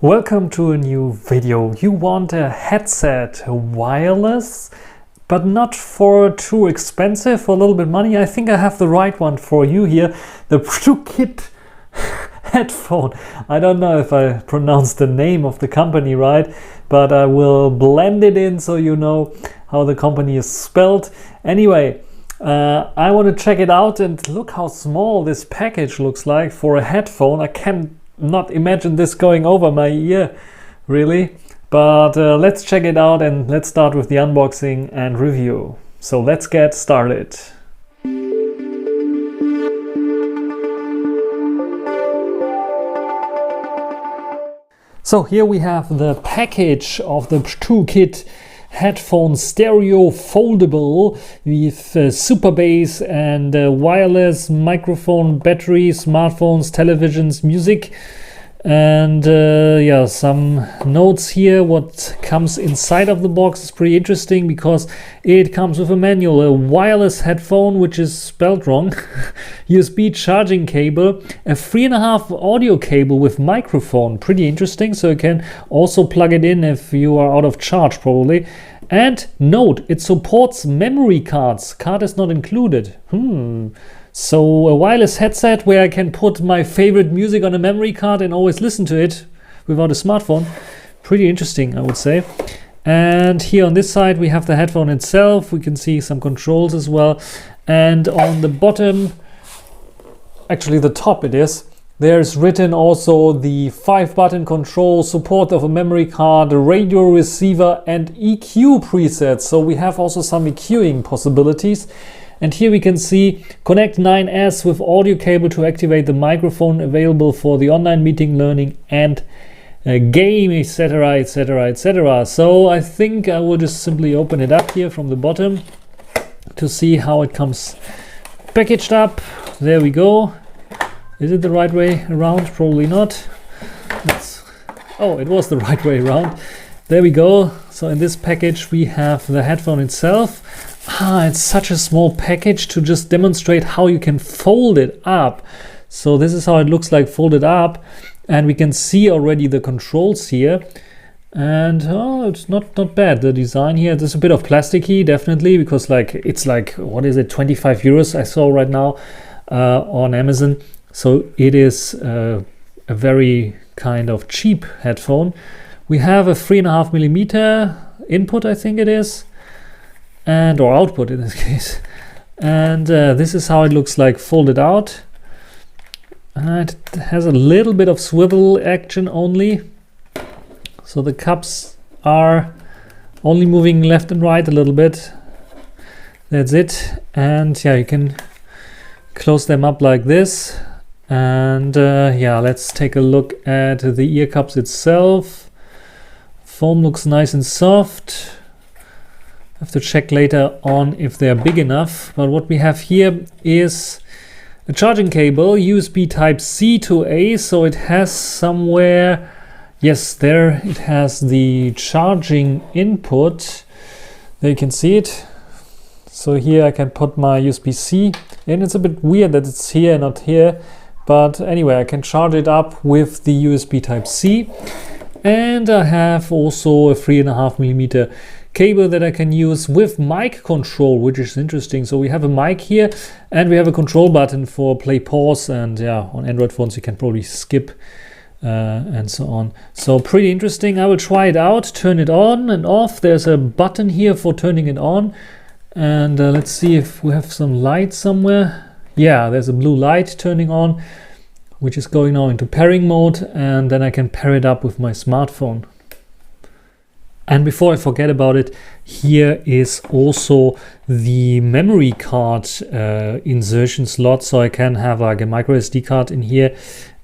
Welcome to a new video. You want a headset, wireless, but not for too expensive, for a little bit money. I think I have the right one for you here. The BlueKit headphone. I don't know if I pronounced the name of the company right, but I will blend it in so you know how the company is spelled. Anyway, I want to check it out and look how small this package looks like for a headphone. I can not imagine this going over my ear, really. But let's check it out and let's start with the unboxing and review. So let's get started. So here we have the package of the BlueKit headphone stereo foldable with super bass and wireless microphone, battery, smartphones, televisions, music, and yeah, some notes here. What comes inside of the box is pretty interesting because it comes with a manual, a wireless headphone, which is spelled wrong, USB charging cable, a 3.5 audio cable with microphone, pretty interesting, so you can also plug it in if you are out of charge probably. And note, it supports memory cards. Card is not included. So a wireless headset where I can put my favorite music on a memory card and always listen to it without a smartphone. Pretty interesting, I would say. And here on this side we have the headphone itself. We can see some controls as well. And on the bottom, actually the top it is, there's written also the 5-button control, support of a memory card, a radio receiver and EQ presets. So we have also some EQing possibilities. And here we can see connect 9S with audio cable to activate the microphone, available for the online meeting, learning and game, etc, etc, etc. So I think I will just simply open it up here from the bottom to see how it comes packaged up. There we go. Is it the right way around? Probably not. Oh, it was the right way around. There we go. So in this package we have the headphone itself. It's such a small package to just demonstrate how you can fold it up. So this is how it looks like folded up, and we can see already the controls here. And it's not bad, the design here. There's a bit of plasticky, definitely, because it's like, what is it, 25 euros I saw right now on Amazon. So it is a very kind of cheap headphone. We have a 3.5 millimeter input, I think it is, or output in this case. And this is how it looks like folded out. It has a little bit of swivel action only. So the cups are only moving left and right a little bit. That's it. And yeah, you can close them up like this. And yeah, let's take a look at the ear cups itself. Foam looks nice and soft. I have to check later on if they're big enough. But what we have here is a charging cable, USB type C to A. So it has somewhere, yes, there it has the charging input. There you can see it. So here I can put my USB-C in. It's a bit weird that it's here and not here. But anyway, I can charge it up with the USB type C. And I have also a 3.5 millimeter cable that I can use with mic control, which is interesting. So we have a mic here and we have a control button for play, pause, and yeah, on Android phones you can probably skip and so on. So pretty interesting. I will try it out, turn it on and off. There's a button here for turning it on. And let's see if we have some light somewhere. Yeah, there's a blue light turning on, which is going now into pairing mode, and then I can pair it up with my smartphone. And before I forget about it, here is also the memory card insertion slot, so I can have like a micro SD card in here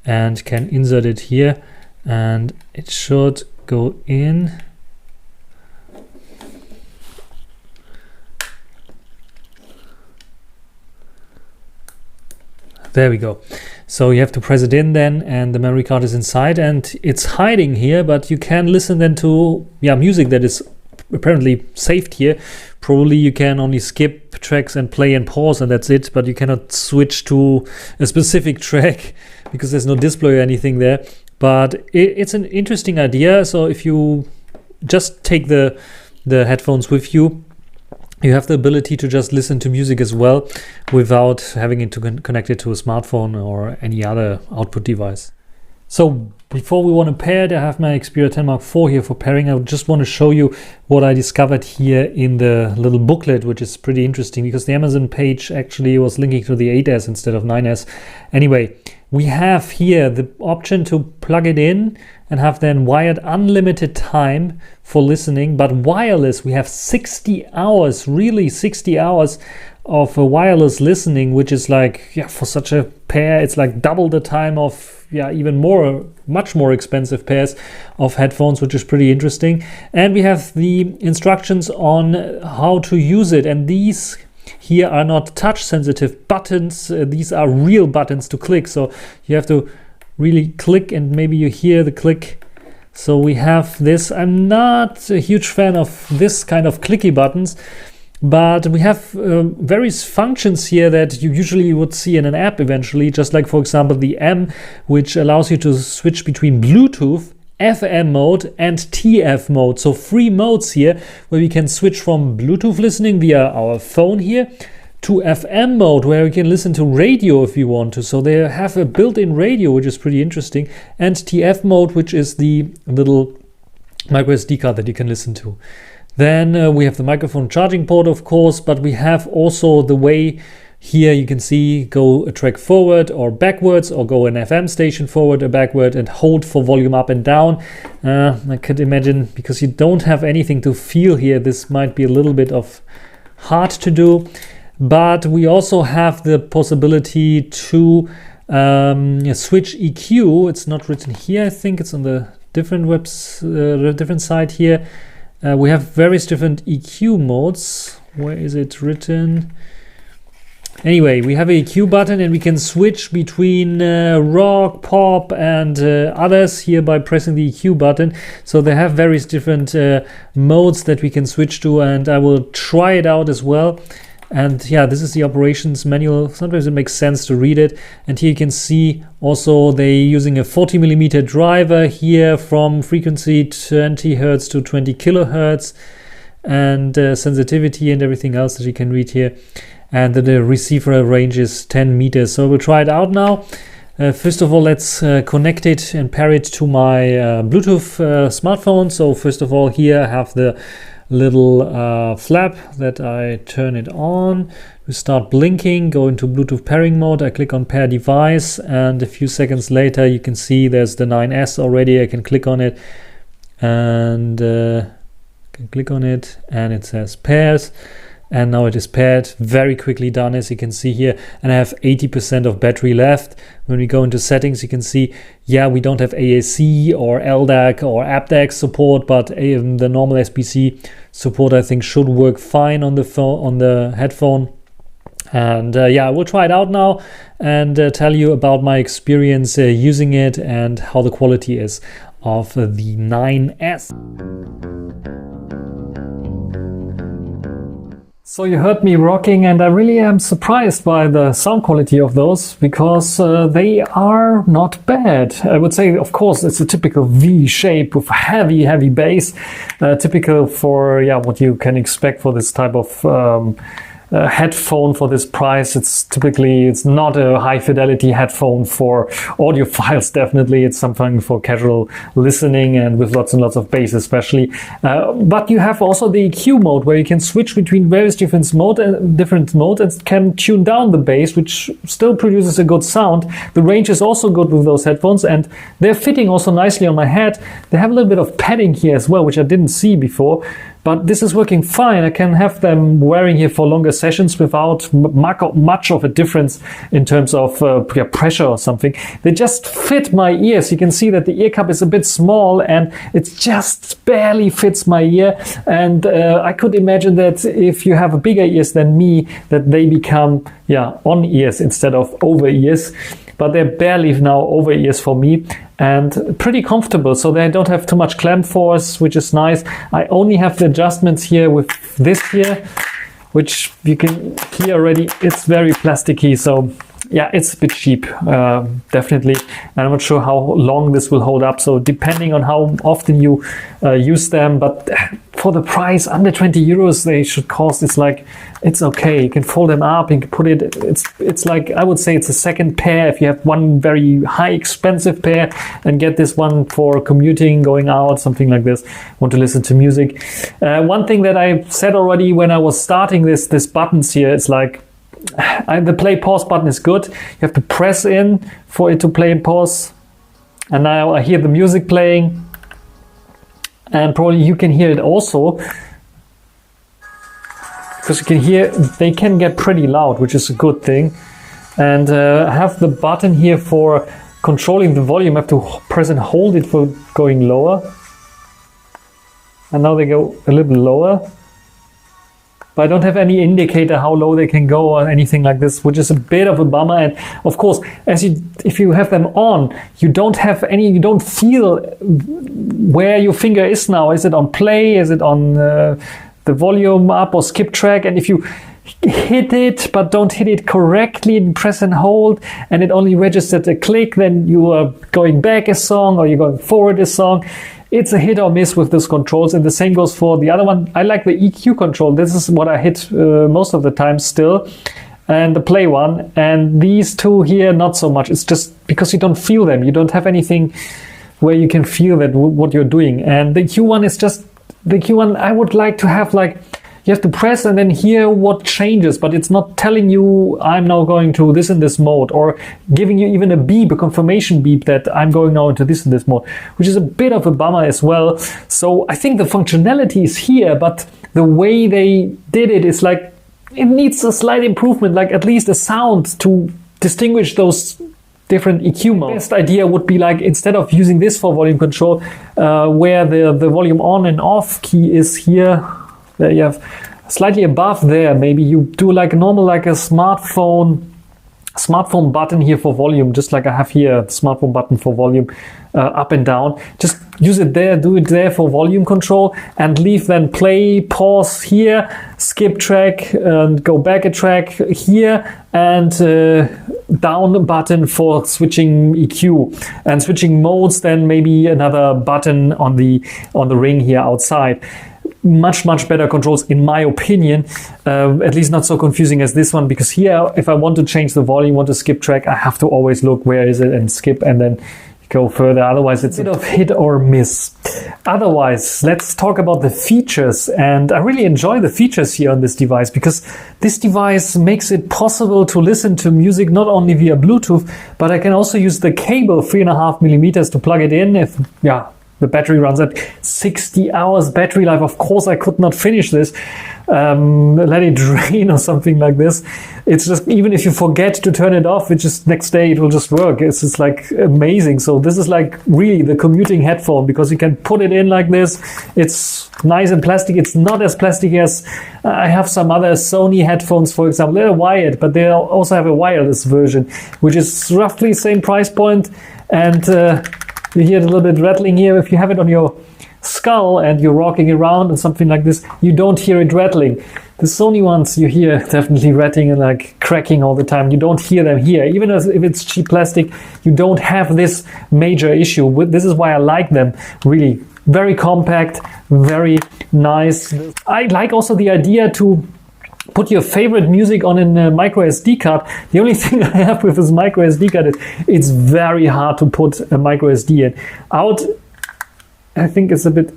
and can insert it here, and it should go in. There we go. So you have to press it in then, and the memory card is inside, and it's hiding here, but you can listen then to music that is apparently saved here. Probably you can only skip tracks and play and pause, and that's it, but you cannot switch to a specific track because there's no display or anything there. but it's an interesting idea. So if you just take the headphones with you, you have the ability to just listen to music as well without having it to connect it to a smartphone or any other output device. So before we want to pair it, I have my Xperia 10 Mark IV here for pairing. I just want to show you what I discovered here in the little booklet, which is pretty interesting because the Amazon page actually was linking to the 8S instead of 9S. Anyway, we have here the option to plug it in and have then wired unlimited time for listening, but wireless, we have 60 hours, really 60 hours of wireless listening, which is like, yeah, for such a pair, it's like double the time of, yeah, even more, much more expensive pairs of headphones, which is pretty interesting. And we have the instructions on how to use it. And these here are not touch sensitive buttons. These are real buttons to click. So you have to really click, and maybe you hear the click. So we have this. I'm not a huge fan of this kind of clicky buttons, but we have various functions here that you usually would see in an app eventually, just like, for example, the M, which allows you to switch between Bluetooth, FM mode and TF mode. So 3 modes here where we can switch from Bluetooth listening via our phone here to FM mode, where we can listen to radio if we want to. So they have a built-in radio, which is pretty interesting, and TF mode, which is the little micro SD card that you can listen to. Then we have the microphone charging port, of course, but we have also the way here you can see go a track forward or backwards, or go an FM station forward or backward, and hold for volume up and down. I could imagine, because you don't have anything to feel here, this might be a little bit of hard to do. But we also have the possibility to switch EQ. It's not written here, I think it's on the different different side here. We have various different EQ modes. Where is it written? Anyway, we have a EQ button, and we can switch between rock, pop, and others here by pressing the EQ button. So they have various different modes that we can switch to, and I will try it out as well. And yeah, this is the operations manual. Sometimes it makes sense to read it. And here you can see also they're using a 40mm driver here from frequency 20 Hertz to 20 kilohertz, and sensitivity and everything else that you can read here. And the receiver range is 10 meters. So we'll try it out now. First of all, let's connect it and pair it to my Bluetooth smartphone. So first of all, here I have the little flap that I turn it on. We start blinking, go into Bluetooth pairing mode. I click on pair device, and a few seconds later you can see there's the 9S already. I can click on it and it says pairs. And now it is paired, very quickly done, as you can see here. And I have 80% of battery left. When we go into settings, you can see, yeah, we don't have AAC or LDAC or aptX support, but the normal SBC support, I think, should work fine on the phone, on the headphone. And yeah, we'll try it out now and tell you about my experience using it and how the quality is of the 9S. So you heard me rocking, and I really am surprised by the sound quality of those, because they are not bad. I would say, of course, it's a typical V shape with heavy bass, typical for what you can expect for this type of headphone for this price. It's not a high fidelity headphone for audiophiles. Definitely it's something for casual listening and with lots and lots of bass especially, but you have also the EQ mode where you can switch between various different modes and can tune down the bass, which still produces a good sound. The range is also good with those headphones, and they're fitting also nicely on my head. They have a little bit of padding here as well, which I didn't see before. But this is working fine. I can have them wearing here for longer sessions without much of a difference in terms of pressure or something. They just fit my ears. You can see that the ear cup is a bit small and it just barely fits my ear. And I could imagine that if you have bigger ears than me, that they become on ears instead of over ears. But they're barely now over ears for me, and pretty comfortable. So they don't have too much clamp force, which is nice. I only have the adjustments here with this here, which you can hear already. It's very plasticky, so yeah, it's a bit cheap, definitely. And I'm not sure how long this will hold up. So depending on how often you use them, but for the price, under 20 euros, they should cost. It's okay. You can fold them up, you can put it. It's like, I would say it's a second pair if you have one very high expensive pair and get this one for commuting, going out, something like this. Want to listen to music. One thing that I said already when I was starting this buttons here, it's like, the play pause button is good. You have to press in for it to play and pause. And now I hear the music playing, and probably you can hear it also, because you can hear they can get pretty loud, which is a good thing. And I have the button here for controlling the volume. I have to press and hold it for going lower, and now they go a little lower. But I don't have any indicator how low they can go or anything like this, which is a bit of a bummer. And of course, if you have them on, you don't feel where your finger is now. Is it on play? Is it on the volume up or skip track? And if you hit it but don't hit it correctly and press and hold, and it only registered a click, then you are going back a song or you're going forward a song. It's a hit or miss with those controls, and the same goes for the other one. I like the EQ control. This is what I hit most of the time still, and the play one. And these two here, not so much. It's just because you don't feel them. You don't have anything where you can feel that what you're doing. And the Q one is just the Q one. I would like to have like, you have to press and then hear what changes, but it's not telling you I'm now going to this and this mode, or giving you even a beep, a confirmation beep that I'm going now into this and this mode, which is a bit of a bummer as well. So I think the functionality is here, but the way they did it is like, it needs a slight improvement, like at least a sound to distinguish those different EQ modes. The best idea would be like, instead of using this for volume control, where the volume on and off key is here, there you have slightly above there, maybe you do like normal, like a smartphone button here for volume, just like I have here, the smartphone button for volume, up and down. Just use it there, do it there for volume control, and leave then play, pause here, skip track, and go back a track here, and down button for switching EQ, and switching modes, then maybe another button on the ring here outside. Much better controls in my opinion, at least not so confusing as this one, because here if I want to change the volume, want to skip track, I have to always look where is it and skip and then go further. Otherwise it's a bit of hit or miss. Otherwise, let's talk about the features. And I really enjoy the features here on this device, because this device makes it possible to listen to music not only via Bluetooth, but I can also use the cable 3.5 millimeters to plug it in if the battery runs at 60 hours battery life. Of course, I could not finish this, let it drain or something like this. It's just, even if you forget to turn it off, it's just next day it will just work. It's just like amazing. So this is like really the commuting headphone, because you can put it in like this. It's nice and plastic. It's not as plastic as I have some other Sony headphones, for example. They're wired, but they also have a wireless version, which is roughly same price point. And you hear a little bit rattling here. If you have it on your skull and you're rocking around and something like this, you don't hear it rattling. The Sony ones, you hear definitely rattling and like cracking all the time. You don't hear them here. Even if it's cheap plastic, you don't have this major issue. This is why I like them. Really very compact, very nice. I like also the idea to put your favorite music on a micro SD card. The only thing I have with this micro SD card is it's very hard to put a micro SD in. Out, I think it's a bit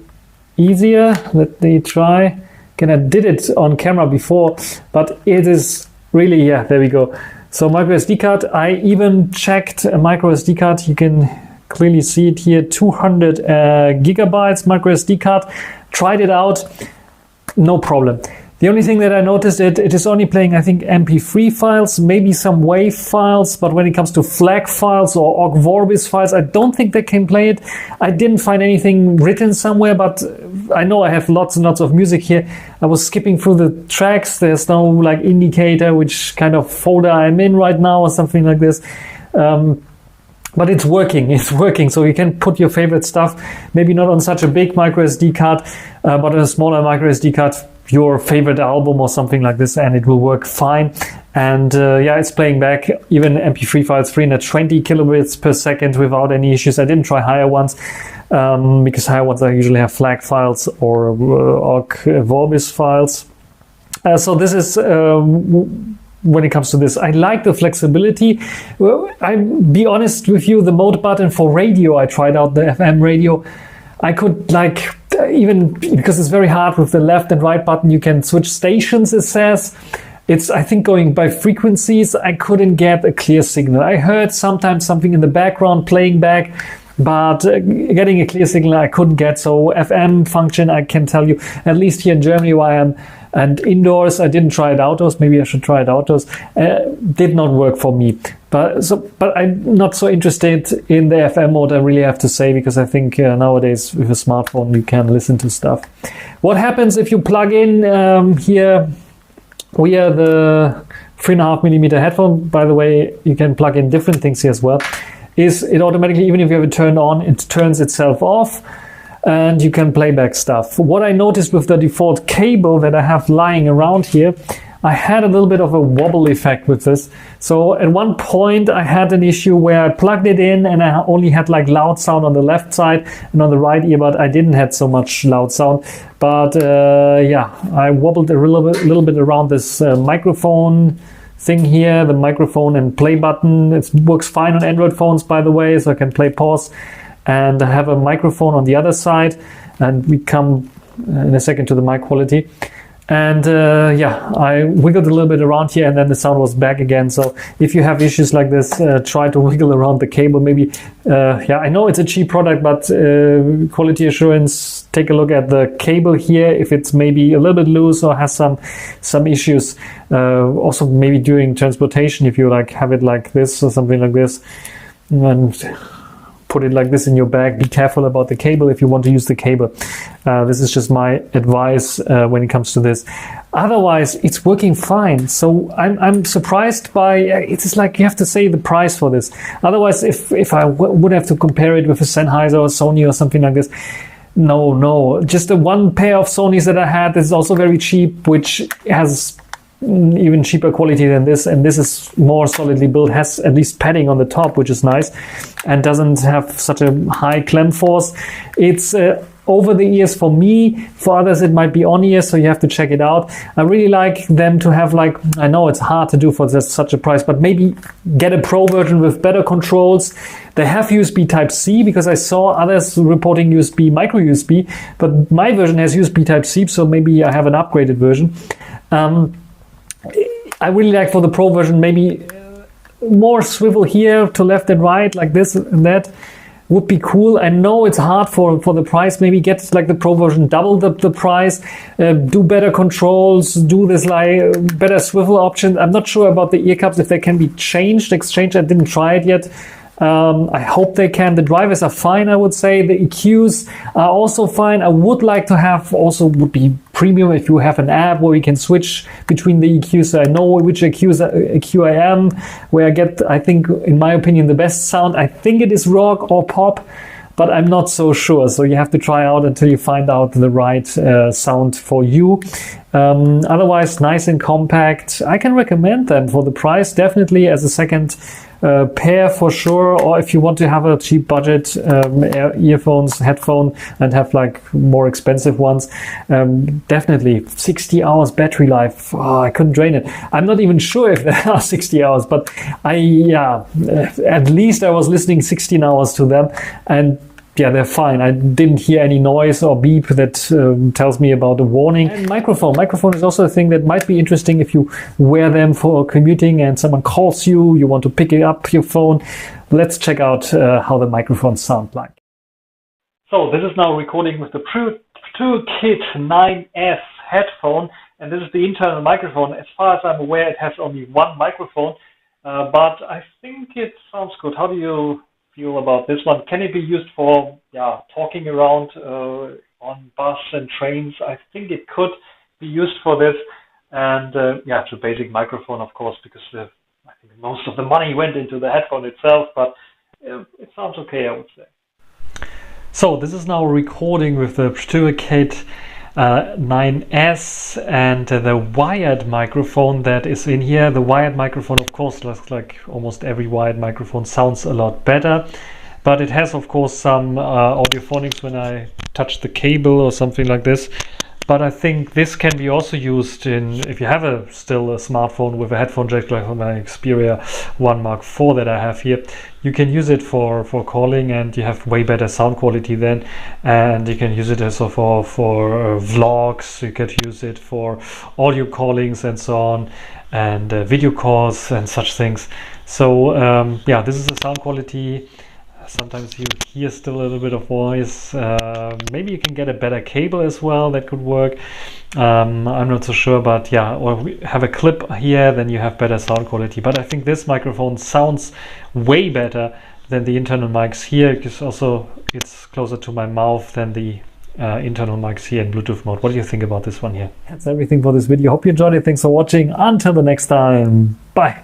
easier. Let me try. Again, I did it on camera before, but it is really, there we go. So micro SD card, I even checked a micro SD card. You can clearly see it here, 200 gigabytes micro SD card. Tried it out, no problem. The only thing that I noticed, it is only playing, I think, MP3 files, maybe some WAV files, but when it comes to FLAC files or Ogg Vorbis files, I don't think they can play it. I didn't find anything written somewhere, but I know I have lots and lots of music here. I was skipping through the tracks. There's no like indicator which kind of folder I'm in right now or something like this. But it's working, so you can put your favorite stuff, maybe not on such a big micro SD card, but on a smaller micro SD card, your favorite album or something like this, and it will work fine. And yeah, it's playing back even MP3 files 320 kilobits per second without any issues. I didn't try higher ones because higher ones I usually have FLAC files or OGG Vorbis files. So this is when it comes to this. I like the flexibility. Well, I'll be honest with you, the mode button for radio, I tried out the FM radio. I could even because it's very hard with the left and right button, you can switch stations, it says. It's, I think, going by frequencies. I couldn't get a clear signal. I heard sometimes something in the background playing back, but getting a clear signal I couldn't get. So FM function, I can tell you, at least here in Germany where I am, and indoors, I didn't try it outdoors. Maybe I should try it outdoors. Did not work for me. But I'm not so interested in the FM mode, I really have to say, because I think nowadays with a smartphone you can listen to stuff. What happens if you plug in here via the 3.5mm headphone? By the way, you can plug in different things here as well. Is it automatically, even if you have it turned on, it turns itself off, and you can play back stuff. What I noticed with the default cable that I have lying around here, I had a little bit of a wobble effect with this. So at one point I had an issue where I plugged it in and I only had loud sound on the left side, and on the right earbud I didn't have so much loud sound. But yeah, I wobbled a little bit around this microphone thing here, the microphone and play button. It works fine on Android phones, by the way, so I can play pause. And I have a microphone on the other side, and we come in a second to the mic quality. And yeah, I wiggled a little bit around here, and then the sound was back again. So if you have issues like this, try to wiggle around the cable. Maybe, yeah, I know it's a cheap product, but quality assurance, take a look at the cable here. If it's maybe a little bit loose or has some issues, also maybe during transportation, if you have it like this or something like this, and put it like this in your bag. Be careful about the cable if you want to use the cable. This is just my advice when it comes to this. Otherwise, it's working fine. So I'm surprised by it. Is you have to say the price for this. Otherwise, if I would have to compare it with a Sennheiser or Sony or something like this, no. Just the one pair of Sonys that I had is also very cheap, which has even cheaper quality than this, and this is more solidly built, has at least padding on the top, which is nice, and doesn't have such a high clamp force. It's over the ears for me. For others it might be on ears, so you have to check it out. I really like them to have I know it's hard to do for such a price, but maybe get a pro version with better controls. They have USB Type-C, because I saw others reporting USB, micro USB, but my version has USB Type-C, so maybe I have an upgraded version. I really like for the pro version maybe more swivel here to left and right, like this and that would be cool. I know it's hard for the price. Maybe get the pro version, double the price, do better controls, do this better swivel option. I'm not sure about the ear cups, if they can be exchanged. I didn't try it yet. I hope they can. The drivers are fine, I would say. The EQs are also fine. I would like to have, also would be premium if you have an app where you can switch between the EQs. So I know which EQ I am, where I get, I think, in my opinion, the best sound. I think it is rock or pop, but I'm not so sure. So you have to try out until you find out the right sound for you. Otherwise, nice and compact. I can recommend them for the price, definitely as a second pair for sure. Or if you want to have a cheap budget earphones, headphone, and have more expensive ones, definitely 60 hours battery life. Oh, I couldn't drain it. I'm not even sure if there are 60 hours, but at least I was listening 16 hours to them, and yeah, they're fine. I didn't hear any noise or beep that tells me about a warning. And microphone. Microphone is also a thing that might be interesting if you wear them for commuting and someone calls you, you want to pick up your phone. Let's check out how the microphones sound like. So this is now recording with the ProToolKit 9S headphone, and this is the internal microphone. As far as I'm aware, it has only one microphone, but I think it sounds good. How do you feel about this one? Can it be used for talking around on bus and trains? I think it could be used for this, and it's a basic microphone, of course, because I think most of the money went into the headphone itself, but it sounds okay, I would say. So this is now recording with the ProToolKit 9S and the wired microphone that is in here. The wired microphone, of course, like almost every wired microphone, sounds a lot better, but it has of course some audiophonics when I touch the cable or something like this. But I think this can be also used in, if you have still a smartphone with a headphone jack like my Xperia 1 Mark IV that I have here, you can use it for calling and you have way better sound quality then. And you can use it also for vlogs, you could use it for audio callings and so on, and video calls and such things. So yeah, this is the sound quality. Sometimes you hear still a little bit of voice. Maybe you can get a better cable as well, that could work. I'm not so sure, but yeah, or we have a clip here, then you have better sound quality. But I think this microphone sounds way better than the internal mics here, because also it's closer to my mouth than the internal mics here in Bluetooth mode. What do you think about this one here? That's everything for this video. Hope you enjoyed it. Thanks for watching. Until the next time, bye.